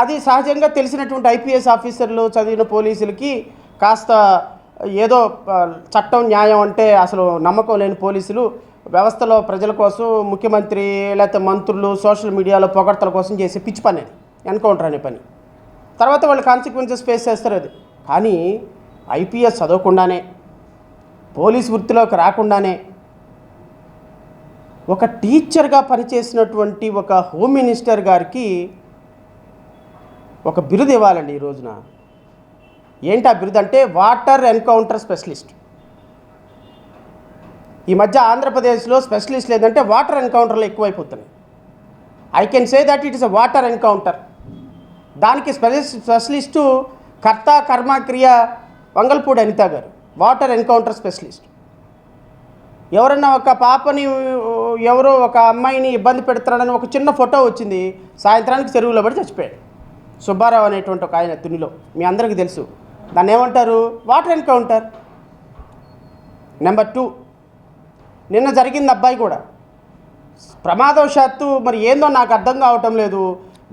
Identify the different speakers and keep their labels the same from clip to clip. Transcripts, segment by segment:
Speaker 1: అది సహజంగా తెలిసినటువంటి ఐపీఎస్ ఆఫీసర్లు చదివిన పోలీసులకి కాస్త ఏదో చట్టం న్యాయం అంటే అసలు నమ్మకం లేని పోలీసులు వ్యవస్థలో ప్రజల కోసం ముఖ్యమంత్రి లేకపోతే మంత్రులు సోషల్ మీడియాలో పొగడ్తల కోసం చేసే పిచ్చి పని అది, ఎన్కౌంటర్ అనే పని. తర్వాత వాళ్ళు కాన్సిక్వెన్సెస్ ఫేస్ చేస్తారు అది. కానీ ఐపీఎస్ చదవకుండానే పోలీస్ వృత్తిలోకి రాకుండానే ఒక టీచర్గా పనిచేసినటువంటి ఒక హోమ్ మినిస్టర్ గారికి ఒక బిరుదు ఇవ్వాలండి ఈ రోజున. ఏంటి ఆ బిరుదు అంటే వాటర్ ఎన్కౌంటర్ స్పెషలిస్ట్. ఈ మధ్య ఆంధ్రప్రదేశ్లో స్పెషలిస్ట్ లేదంటే వాటర్ ఎన్కౌంటర్లు ఎక్కువైపోతున్నాయి. I can say that it is a water encounter. దానికి స్పెషలిస్టు కర్త కర్మ క్రియ వంగల్పూడి అనిత గారు, వాటర్ ఎన్కౌంటర్ స్పెషలిస్ట్. ఎవరన్నా ఒక పాపని ఎవరో ఒక అమ్మాయిని ఇబ్బంది పెడుతున్నాడని ఒక చిన్న ఫోటో వచ్చింది, సాయంత్రానికి చెరువులో పడి చచ్చిపోయాడు. సుబ్బారావు అనేటువంటి ఒక ఆయన తునిలో, మీ అందరికీ తెలుసు. దాన్ని ఏమంటారు? Water encounter. నెంబర్ 2, నిన్న జరిగింది అబ్బాయి కూడా ప్రమాదవశాత్తు మరి ఏందో నాకు అర్థం కావటం లేదు,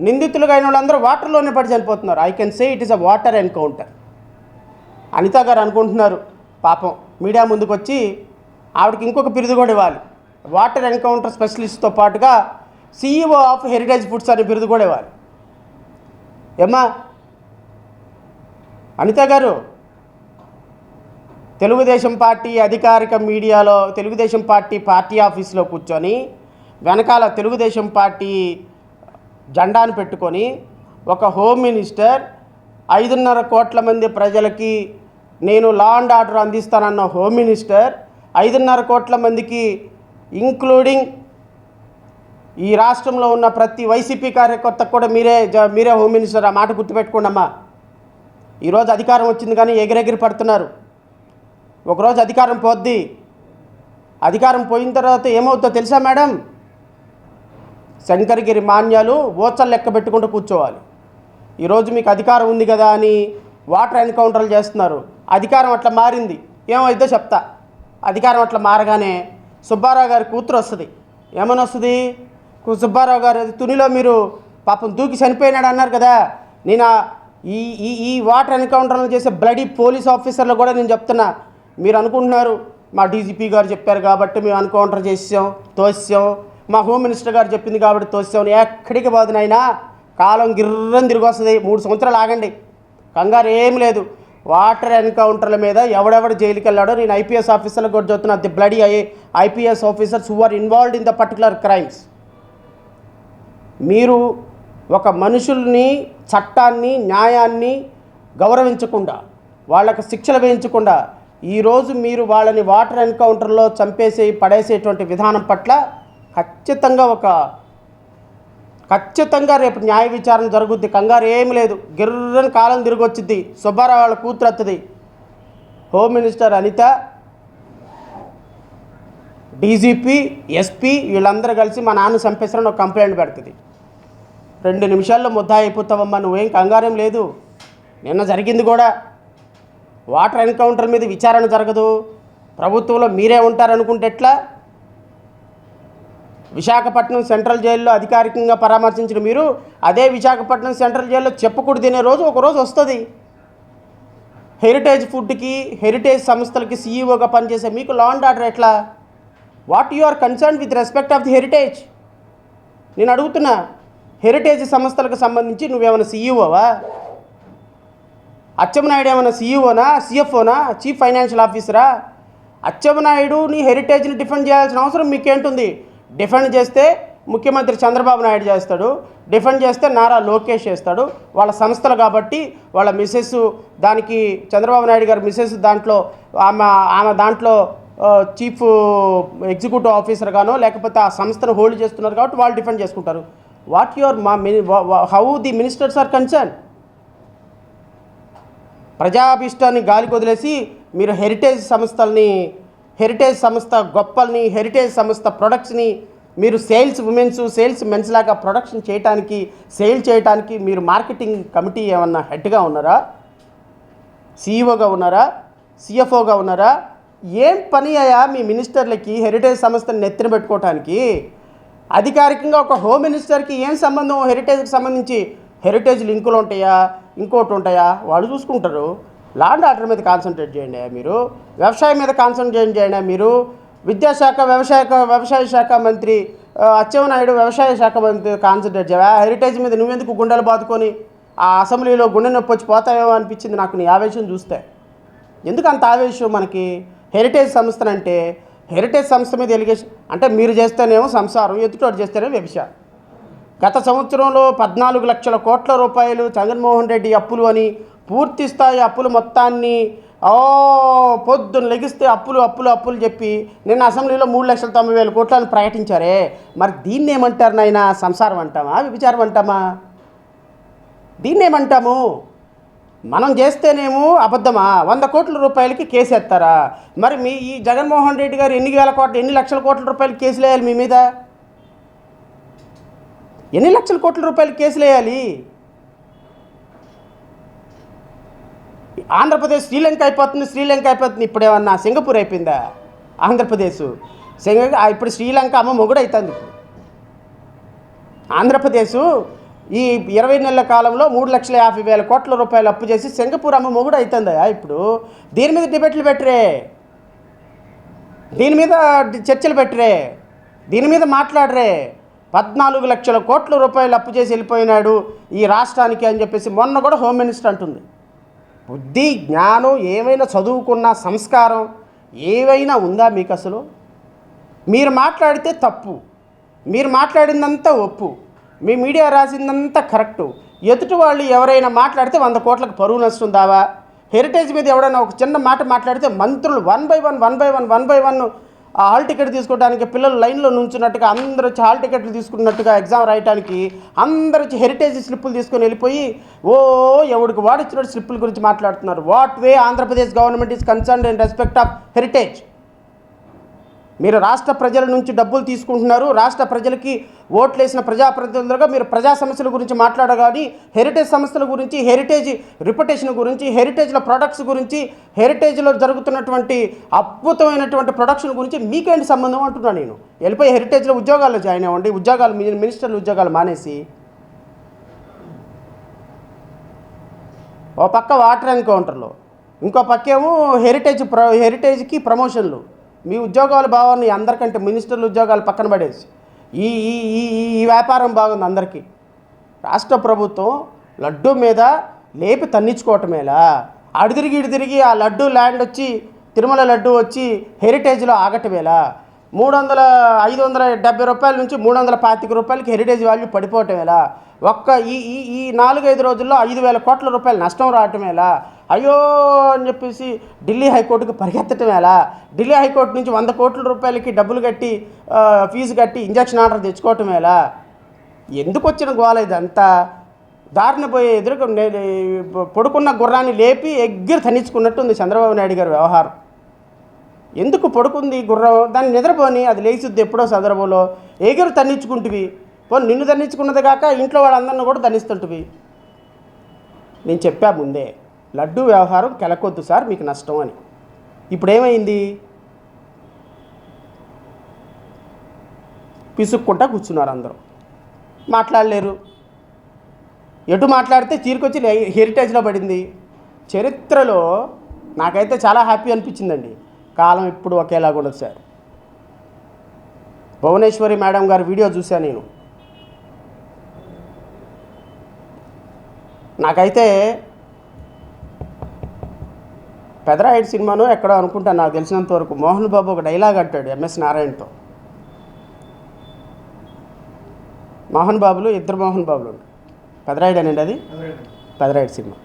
Speaker 1: నిందితులుగా అయిన వాళ్ళందరూ వాటర్లోనే పడి చనిపోతున్నారు. I can say it is a water encounter. Anitha గారు అనుకుంటున్నారు పాపం మీడియా ముందుకు వచ్చి ఆవిడకి ఇంకొక బిరుదు కూడా ఇవ్వాలి. వాటర్ ఎన్కౌంటర్ స్పెషలిస్ట్తో పాటుగా CEO ఆఫ్ హెరిటేజ్ ఫుడ్స్ అనే బిరుదు కూడా ఇవ్వాలి. ఏమ్మా అనిత గారు, తెలుగుదేశం పార్టీ అధికారిక మీడియాలో తెలుగుదేశం పార్టీ ఆఫీసులో కూర్చొని వెనకాల తెలుగుదేశం పార్టీ జెండాను పెట్టుకొని ఒక హోమ్ మినిస్టర్ 5.5 కోట్ల మంది ప్రజలకి నేను లా అండ్ ఆర్డర్ అందిస్తానన్న హోమ్ మినిస్టర్ 5.5 కోట్ల మందికి ఇంక్లూడింగ్ ఈ రాష్ట్రంలో ఉన్న ప్రతి వైసీపీ కార్యకర్తకు కూడా మీరే హోమ్ మినిస్టర్. ఆ మాట గుర్తుపెట్టుకోండి అమ్మా. ఈరోజు అధికారం వచ్చింది కానీ ఎగిరెగిరి పడుతున్నారు. ఒకరోజు అధికారం పోద్ది. అధికారం పోయిన తర్వాత ఏమవుతుందో తెలుసా మేడం? శంకరగిరి మాన్యాలు ఓచలు లెక్క పెట్టుకుంటూ కూర్చోవాలి. ఈరోజు మీకు అధికారం ఉంది కదా అని వాటర్ ఎన్కౌంటర్లు చేస్తున్నారు. అధికారం అట్లా మారింది, ఏమైందో చెప్తా. అధికారం అట్లా మారగానే సుబ్బారావు గారి కూతురు వస్తుంది. ఏమని వస్తుంది? సుబ్బారావు గారు తునిలో మీరు పాపం దూకి చనిపోయినాడు అన్నారు కదా. నేను ఈ వాటర్ ఎన్కౌంటర్లు చేసే బ్లడీ పోలీస్ ఆఫీసర్లు కూడా నేను చెప్తున్నా. మీరు అనుకుంటున్నారు మా డీజీపీ గారు చెప్పారు కాబట్టి మేము ఎన్కౌంటర్ చేసాం, తోసాం, మా హోమ్ మినిస్టర్ గారు చెప్పింది కాబట్టి తోసాం. ఎక్కడికి పోదునైనా కాలం గిర్రని తిరిగి వస్తుంది. 3 సంవత్సరాలు ఆగండి, కంగారు ఏం లేదు. వాటర్ ఎన్కౌంటర్ల మీద ఎవడెవడు జైలుకి వెళ్ళాడో నేను ఐపీఎస్ ఆఫీసర్లకు కూడా చెప్తున్నా. The bloody IPS officers who are involved in the particular crimes. మీరు ఒక మనుషుల్ని, చట్టాన్ని, న్యాయాన్ని గౌరవించకుండా, వాళ్ళకు శిక్షలు వేయించకుండా ఈరోజు మీరు వాళ్ళని వాటర్ ఎన్కౌంటర్లో పడేసేటువంటి విధానం పట్ల ఖచ్చితంగా రేపు న్యాయ విచారణ జరుగుద్ది. కంగారు ఏమి లేదు. గిర్రని కాలం తిరిగి వచ్చింది. సుబ్బారావు వాళ్ళ కూతురు వస్తుంది. Home minister Anitha, DGP, SP వీళ్ళందరూ కలిసి మా నాన్న చంపేస్తారని ఒక కంప్లైంట్ పెడుతుంది. 2 నిమిషాల్లో ముద్దా అయిపోతావమ్మా, నువ్వేం కంగారేం లేదు. నిన్న జరిగింది కూడా వాటర్ ఎన్కౌంటర్ మీద విచారణ జరగదు. ప్రభుత్వంలో మీరే ఉంటారనుకుంటే ఎట్లా? విశాఖపట్నం సెంట్రల్ జైల్లో అధికారికంగా పరామర్శించిన మీరు అదే విశాఖపట్నం సెంట్రల్ జైల్లో చెప్పుకుడు తినే రోజు ఒకరోజు వస్తుంది. హెరిటేజ్ ఫుడ్కి, హెరిటేజ్ సంస్థలకి సీఈఓగా పనిచేసే మీకు లా అండ్ ఆర్డర్ ఎట్లా? What you are concern with respect of the Heritage? నేను అడుగుతున్నా, హెరిటేజ్ సంస్థలకు సంబంధించి నువ్వేమైనా సీఈఓవా? అచ్చెన్నాయుడు ఏమైనా సీఈఓనా, CFOనా, చీఫ్ ఫైనాన్షియల్ ఆఫీసరా? అచ్చెన్నాయుడుని హెరిటేజ్ని డిఫెండ్ చేయాల్సిన అవసరం మీకేంటుంది? డిఫెండ్ చేస్తే ముఖ్యమంత్రి చంద్రబాబు నాయుడు చేస్తాడు, డిఫెండ్ చేస్తే నారా లోకేష్ చేస్తాడు. వాళ్ళ సంస్థలు కాబట్టి వాళ్ళ మిసెస్, దానికి చంద్రబాబు నాయుడు గారి మిసెస్ దాంట్లో ఆమె దాంట్లో చీఫ్ ఎగ్జిక్యూటివ్ ఆఫీసర్గానో లేకపోతే ఆ సంస్థను హోల్డ్ చేస్తున్నారు కాబట్టి వాళ్ళు డిఫెండ్ చేసుకుంటారు. What your how the ministers are concern? ప్రజాభిష్టాన్ని గాలికి వదిలేసి మీరు హెరిటేజ్ సంస్థ గొప్పల్ని, హెరిటేజ్ సంస్థ ప్రొడక్ట్స్ని మీరు సేల్స్ ఉమెన్స్, సేల్స్ మెన్స్ లాగా ప్రొడక్షన్ చేయడానికి, సేల్ చేయడానికి మీరు మార్కెటింగ్ కమిటీ ఏమన్నా హెడ్గా ఉన్నారా? సీఈఓగా ఉన్నారా? CFOగా ఉన్నారా? ఏం పని అయ్యా మీ మినిస్టర్లకి హెరిటేజ్ సంస్థని నెత్తిన పెట్టుకోవటానికి? అధికారికంగా ఒక హోమ్ మినిస్టర్కి ఏం సంబంధం హెరిటేజ్కి సంబంధించి? హెరిటేజ్ లింకులు ఉంటాయా, ఇంకోటి ఉంటాయా, వాళ్ళు చూసుకుంటారు. లా అండ్ ఆర్డర్ మీద కాన్సన్ట్రేట్ చేయండి మీరు, వ్యవసాయం మీద కాన్సన్ట్రేట్ చేయండి మీరు. విద్యాశాఖ వ్యవసాయ శాఖ మంత్రి అచ్చెన్నాయుడు వ్యవసాయ శాఖ మంత్రి కాన్సన్ట్రేట్ చేయవా? హెరిటేజ్ మీద నువ్వెందుకు గుండెలు బాదుకొని ఆ అసెంబ్లీలో గుండె నొప్పి వచ్చి పోతావేమో అనిపించింది నాకు నీ ఆవేశం చూస్తే. ఎందుకు అంత ఆవేశం మనకి? హెరిటేజ్ సంస్థనంటే హెరిటేజ్ సంస్థ మీద ఎలిగేషన్ అంటే మీరు చేస్తేనేమో సంసారం, ఎదుటోడు చేస్తేనేమో వ్యభిచారం. గత సంవత్సరంలో 14 లక్షల కోట్ల రూపాయలు జగన్మోహన్ రెడ్డి అప్పులు అని పూర్తి స్థాయి అప్పులు మొత్తాన్ని పొద్దున్న లెగిస్తే అప్పులు అప్పులు అప్పులు చెప్పి నిన్న అసెంబ్లీలో 3,90,000 కోట్లని ప్రకటించారే. మరి దీన్ని ఏమంటారు నాయన? సంసారం అంటామా, వ్యభిచారం అంటామా? దీన్ని ఏమంటాము? మనం చేస్తేనేమో అబద్ధమా? 100 కోట్ల రూపాయలకి కేసు ఎత్తారా? మరి మీ ఈ జగన్మోహన్ రెడ్డి గారు ఎన్ని లక్షల కోట్ల రూపాయలు కేసులు వేయాలి మీ మీద? ఎన్ని లక్షల కోట్ల రూపాయలు కేసులు వేయాలి? ఆంధ్రప్రదేశ్ శ్రీలంక అయిపోతుంది. ఇప్పుడేమన్నా సింగపూర్ అయిపోయిందా ఆంధ్రప్రదేశ్? ఇప్పుడు శ్రీలంక అమ్మ మొగుడు అవుతుంది. ఆంధ్రప్రదేశ్ ఈ 20 నెలల కాలంలో 3,50,000 కోట్ల రూపాయలు అప్పు చేసి సింగపూర్ అమ్మ మొగుడు అవుతుందా? ఇప్పుడు దీని మీద డిబేట్లు పెట్టరే, దీని మీద చర్చలు పెట్టరే, దీని మీద మాట్లాడరే. 14 లక్షల కోట్ల రూపాయలు అప్పు చేసి వెళ్ళిపోయినాడు ఈ రాష్ట్రానికి అని చెప్పేసి మొన్న కూడా హోమ్ మినిస్టర్ అంటుంది. బుద్ధి జ్ఞానం ఏమైనా చదువుకున్న సంస్కారం ఏవైనా ఉందా మీకు అసలు? మీరు మాట్లాడితే తప్పు, మీరు మాట్లాడిందంతా ఒప్పు, మీ మీడియా రాసిందంతా కరెక్టు. ఎదుటి వాళ్ళు ఎవరైనా మాట్లాడితే 100 కోట్లకు పరువు నష్టం దావా? హెరిటేజ్ మీద ఎవరైనా ఒక చిన్న మాట మాట్లాడితే మంత్రులు వన్ బై వన్ ఆ హాల్ టికెట్ తీసుకోవడానికి పిల్లలు లైన్లో నుంచున్నట్టుగా అందరూ వచ్చి హాల్ టికెట్లు తీసుకున్నట్టుగా ఎగ్జామ్ రాయడానికి అందరూ వచ్చి హెరిటేజ్ స్లిప్పులు తీసుకొని వెళ్ళిపోయి ఎవడికి వాడిచ్చినట్టు స్లిప్పుల గురించి మాట్లాడుతున్నారు. What way Andhra Pradesh government is concerned in respect of heritage? మీరు రాష్ట్ర ప్రజల నుంచి డబ్బులు తీసుకుంటున్నారు. రాష్ట్ర ప్రజలకి ఓట్లేసిన ప్రజాప్రతినిధులుగా మీరు ప్రజా సమస్యల గురించి మాట్లాడగాని హెరిటేజ్ సంస్థల గురించి, హెరిటేజ్ రిప్యుటేషన్ గురించి, హెరిటేజ్ల ప్రొడక్ట్స్ గురించి, హెరిటేజ్లో జరుగుతున్నటువంటి అద్భుతమైనటువంటి ప్రొడక్షన్ గురించి మీకేంటి సంబంధం అంటున్నాను నేను. వెళ్ళిపోయి హెరిటేజ్లో ఉద్యోగాల్లో జాయిన్ అవ్వండి. మినిస్టర్లు ఉద్యోగాలు మానేసి ఓ పక్క వాటర్ ఎన్కౌంటర్లో, ఇంకో పక్కేమో హెరిటేజ్కి ప్రమోషన్లు. మీ ఉద్యోగాలు బాగున్నాయి అందరికంటే, మినిస్టర్ల ఉద్యోగాలు పక్కన పడేసి ఈ ఈ ఈ వ్యాపారం బాగుంది అందరికీ. రాష్ట్ర ప్రభుత్వం లడ్డూ మీద లేపి తన్నించుకోవటమేలా? ఇటు తిరిగి ఆ లడ్డూ ల్యాండ్ వచ్చి తిరుమల లడ్డూ వచ్చి హెరిటేజ్లో ఆగటమేలా? 570 రూపాయల నుంచి 325 రూపాయలకి హెరిటేజ్ వాల్యూ పడిపోవటమేలా? ఒక్క ఈ 4-5 రోజుల్లో 5,000 కోట్ల రూపాయలు నష్టం రావటమేలా? అయ్యో అని చెప్పేసి ఢిల్లీ హైకోర్టుకు పరిగెత్తటం ఎలా? ఢిల్లీ హైకోర్టు నుంచి 100 కోట్ల రూపాయలకి డబ్బులు కట్టి ఫీజు కట్టి ఇంజక్షన్ ఆర్డర్ తెచ్చుకోవటం ఎలా? ఎందుకు వచ్చిన గోల ఇదంతా? దారిన పోయే ఎదురు పడుకున్న గుర్రాన్ని లేపి ఎగ్గిరి తన్నించుకున్నట్టుంది చంద్రబాబు నాయుడు గారి వ్యవహారం. ఎందుకు పడుకుంది గుర్రం? దాన్ని నిద్రపోని, అది లేచుద్ది ఎప్పుడో సందర్భంలో. ఎగిరి తన్నించుకుంటువి. పోనీ నిన్ను తన్నించుకున్నది కాక ఇంట్లో వాళ్ళందరినీ కూడా తన్నిస్తుంటువి. నేను చెప్పా ముందే, లడ్డూ వ్యవహారం కెలకొద్దు సార్, మీకు నష్టం అని. ఇప్పుడు ఏమైంది? పిసుక్కుంటా కూర్చున్నారు అందరూ, మాట్లాడలేరు. ఎటు మాట్లాడితే చీరుకొచ్చి హెరిటేజ్లో పడింది. చరిత్రలో నాకైతే చాలా హ్యాపీ అనిపించిందండి. కాలం ఇప్పుడు ఒకేలాగా ఉండదు సార్. భువనేశ్వరి మేడం గారి వీడియో చూశాను నేను. నాకైతే పెదరాయుడు సినిమాను ఎక్కడో అనుకుంటాను, నాకు తెలిసినంత వరకు మోహన్ బాబు ఒక డైలాగ్ అంటాడు ఎంఎస్ నారాయణతో. మోహన్ బాబులు, ఇద్దరు మోహన్ బాబులు. పెదరాయుడు అనండి అది, పెదరాయుడు సినిమా.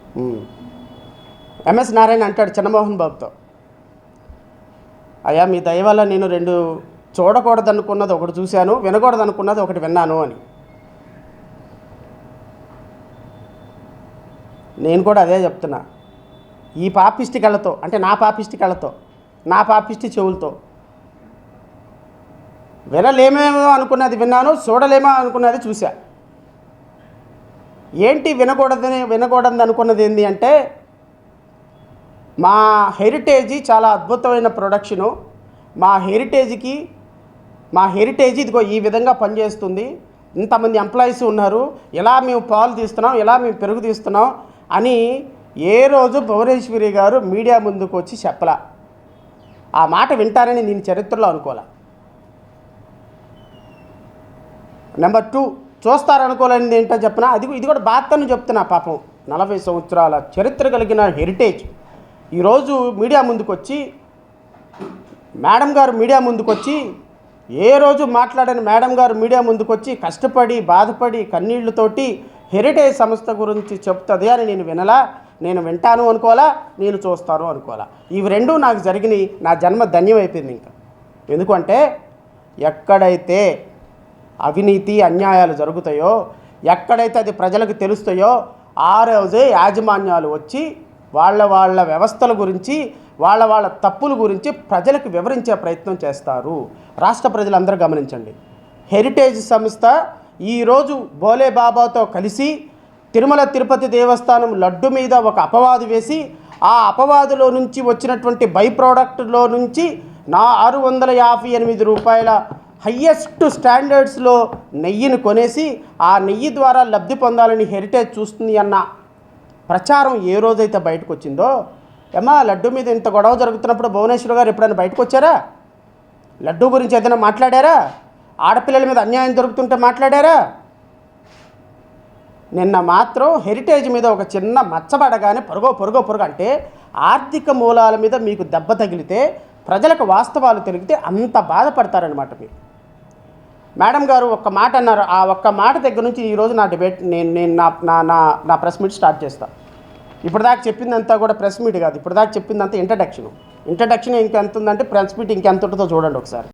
Speaker 1: ఎంఎస్ నారాయణ అంటాడు చిన్నమోహన్ బాబుతో, అయ్యా మీ దయ వల్ల నేను 2 చూడకూడదనుకున్నది ఒకటి చూశాను, వినకూడదనుకున్నది ఒకటి విన్నాను అని. నేను కూడా అదే చెప్తున్నా. ఈ పాపిష్టి కళ్ళతో, అంటే నా పాపిష్టి కళ్ళతో, నా పాపిష్టి చెవులతో వినలేమేమో అనుకున్నది విన్నాను, చూడలేమో అనుకున్నది చూశా. ఏంటి వినకూడదు అనుకున్నది ఏంటి అంటే, మా హెరిటేజీ చాలా అద్భుతమైన ప్రొడక్షను, మా హెరిటేజ్ ఇదిగో ఈ విధంగా పనిచేస్తుంది, ఇంతమంది ఎంప్లాయీస్ ఉన్నారు, ఎలా మేము పాలు తీస్తున్నాం, ఎలా మేము పెరుగు తీస్తున్నాం అని ఏ రోజు భువనేశ్వరి గారు మీడియా ముందుకు వచ్చి చెప్పలా. ఆ మాట వింటారని నేను చరిత్రలో అనుకోలే. నెంబర్ 2, చూస్తారనుకోలేనిది ఏంటో చెప్పినా, ఇది కూడా బాధతోనే చెప్తున్నా. పాపం 40 సంవత్సరాల చరిత్ర కలిగిన హెరిటేజ్ ఈరోజు మీడియా ముందుకు వచ్చి, మేడం గారు మీడియా ముందుకు వచ్చి, ఏ రోజు మాట్లాడని మేడం గారు మీడియా ముందుకు వచ్చి కష్టపడి బాధపడి కన్నీళ్లతోటి హెరిటేజ్ సంస్థ గురించి చెప్తుంది అని నేను వింటాను అనుకోవాలా, నేను చూస్తాను అనుకోవాలా. ఇవి రెండూ నాకు జరిగినాయి. నా జన్మ ధన్యమైపోయింది. ఇంకా ఎందుకంటే ఎక్కడైతే అవినీతి అన్యాయాలు జరుగుతాయో, ఎక్కడైతే అది ప్రజలకు తెలుస్తాయో, ఆ రోజే యాజమాన్యాలు వచ్చి వాళ్ళ వ్యవస్థల గురించి, వాళ్ళ తప్పుల గురించి ప్రజలకు వివరించే ప్రయత్నం చేస్తారు. రాష్ట్ర ప్రజలందరూ గమనించండి. హెరిటేజ్ సంస్థ ఈరోజు భోలే బాబాతో కలిసి తిరుమల తిరుపతి దేవస్థానం లడ్డు మీద ఒక అపవాదు వేసి, ఆ అపవాదులో నుంచి వచ్చినటువంటి బై ప్రోడక్ట్లో నుంచి 658 రూపాయల హయ్యెస్ట్ స్టాండర్డ్స్లో నెయ్యిని కొనేసి ఆ నెయ్యి ద్వారా లబ్ధి పొందాలని హెరిటేజ్ చూస్తుంది అన్న ప్రచారం ఏ రోజైతే బయటకు వచ్చిందో, ఏమా లడ్డు మీద ఇంత గొడవ జరుగుతున్నప్పుడు భువనేశ్వర్ గారు ఎప్పుడైనా బయటకు వచ్చారా? లడ్డు గురించి ఏదైనా మాట్లాడారా? ఆడపిల్లల మీద అన్యాయం జరుగుతుంటే మాట్లాడారా? నిన్న మాత్రం హెరిటేజ్ మీద ఒక చిన్న మచ్చబడగానే పొరుగో అంటే ఆర్థిక మూలాల మీద మీకు దెబ్బ తగిలితే, ప్రజలకు వాస్తవాలు తెలిగితే అంత బాధపడతారనమాట మీరు. మేడం గారు ఒక్క మాట అన్నారు. ఆ ఒక్క మాట దగ్గర నుంచి ఈరోజు నా డిబేట్ నేను నా ప్రెస్ మీట్ స్టార్ట్ చేస్తాను. ఇప్పటిదాకా చెప్పిందంతా కూడా ప్రెస్ మీట్ కాదు, ఇప్పటిదాకా చెప్పిందంతా ఇంట్రడక్షన్ ఇంకెంత ఉందంటే ప్రెస్ మీట్ ఇంకెంత ఉంటుందో చూడండి ఒకసారి.